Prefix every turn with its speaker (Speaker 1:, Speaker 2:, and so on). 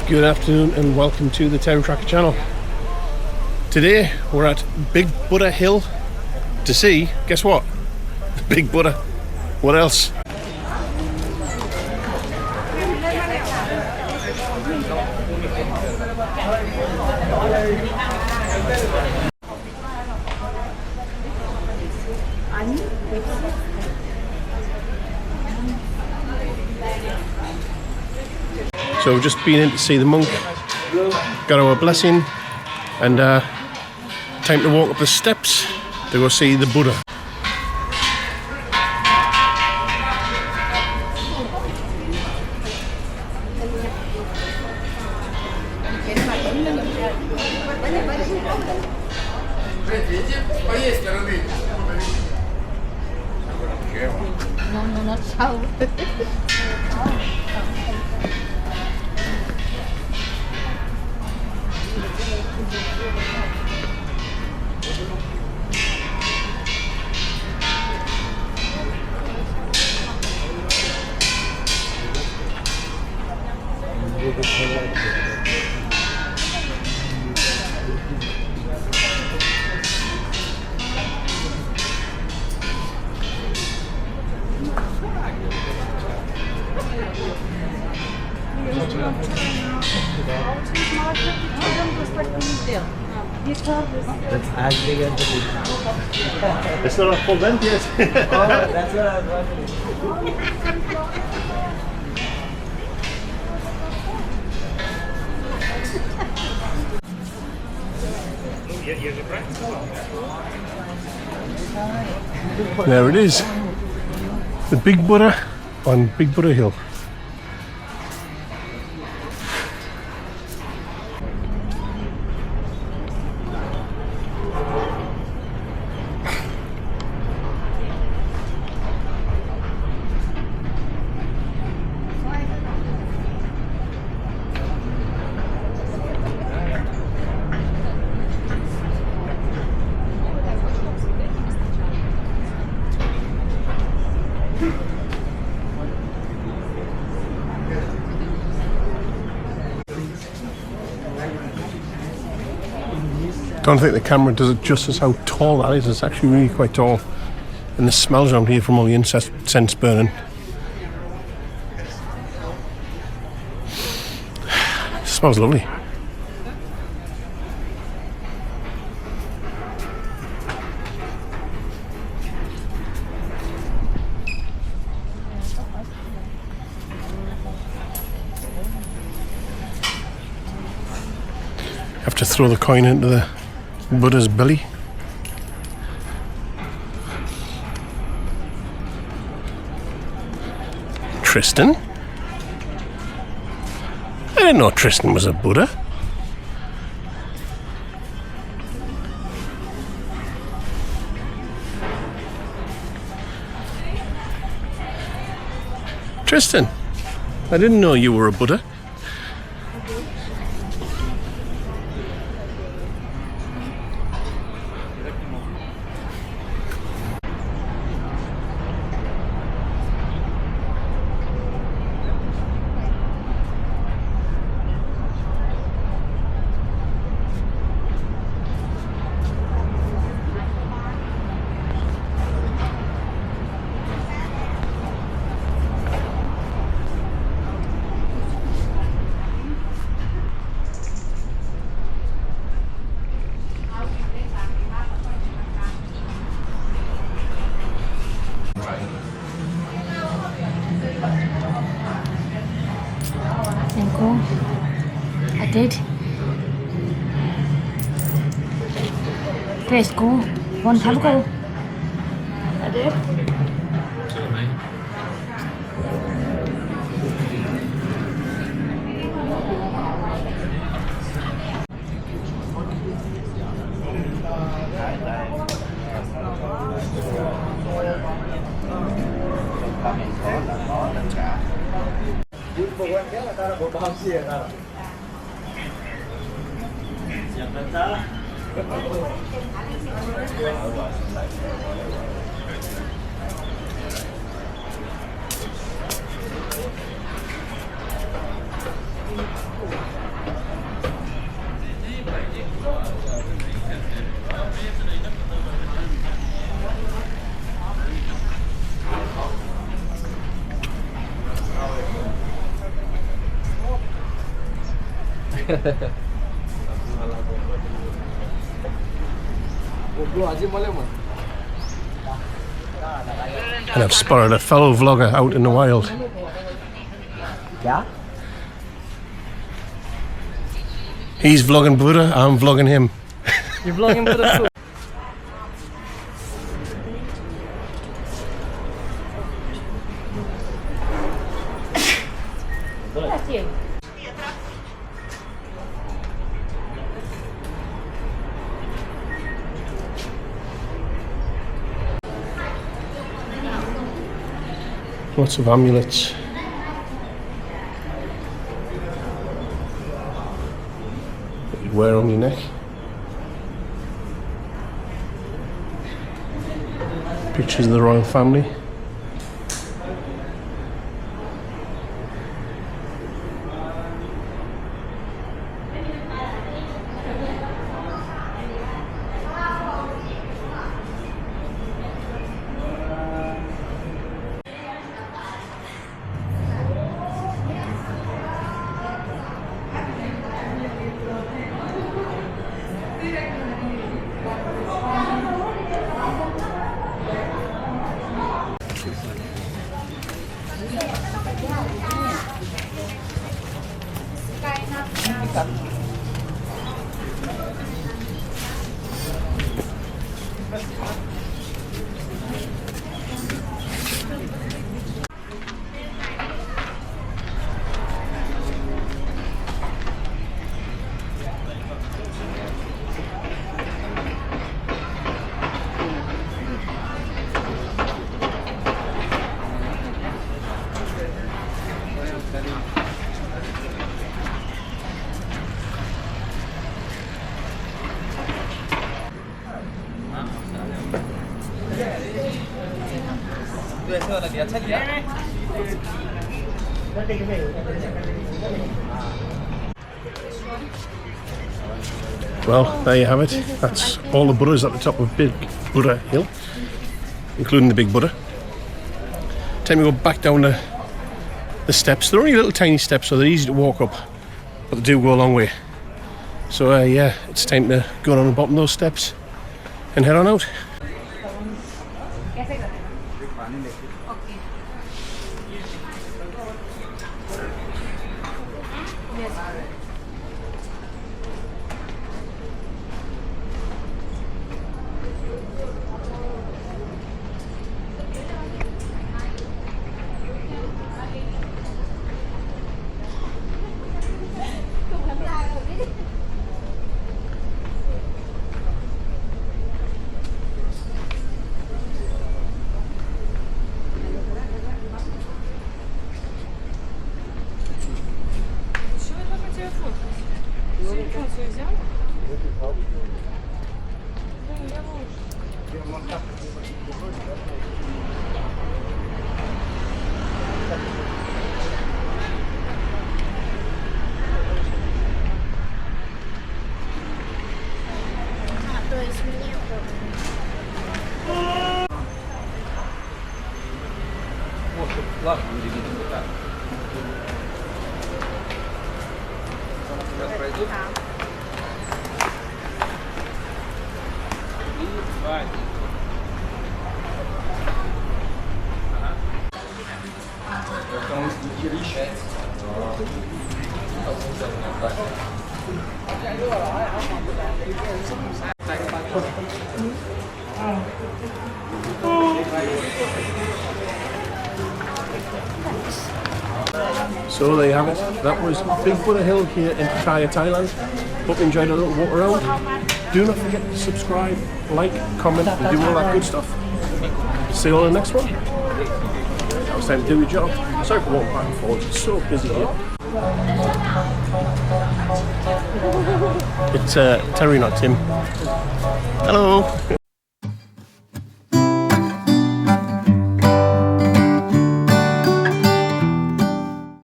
Speaker 1: Good afternoon and welcome to the TerryTracker channel. Today we're at Big Buddha Hill to see, guess what? Big Buddha. What else? So we've just been in to see the monk, got our blessing, and time to walk up the steps to go see the Buddha.
Speaker 2: That's as big as the Buddha.
Speaker 1: It's not a full length yet.
Speaker 2: Oh, that's what I was wondering.
Speaker 1: There it is, the Big Buddha on Big Buddha Hill. Don't think the camera does it justice how tall that is. It's actually really quite tall, and the smells around here from all the incense burning. It smells lovely. Have to throw the coin into the Buddha's belly. Tristan? I didn't know Tristan was a Buddha. Tristan, I didn't know you were a Buddha.
Speaker 3: I did. Let's go. One time ago. I did.
Speaker 1: And I've spotted a fellow vlogger out in the wild.
Speaker 2: Yeah?
Speaker 1: He's vlogging Buddha, I'm vlogging him.
Speaker 2: You're vlogging for the food.
Speaker 3: That's you.
Speaker 1: Lots of amulets. That you'd wear on your neck. Pictures of the royal family. Well, there you have it. That's all the Buddhas at the top of Big Buddha Hill, including the Big Buddha. Time to go back down the steps. They're only little tiny steps, so they're easy to walk up, but they do go a long way. So yeah, it's time to go down the bottom of those steps and head on out. So there you have it. That was Big Buddha Hill here in Pattaya, Thailand. Hope you enjoyed a little walk around. Do not forget to subscribe, like, comment, and do all that good stuff. See you all in the next one. Now it's time to do your job. Sorry for walking back and forth. It's so busy here. It's Terry, not Tim. Hello.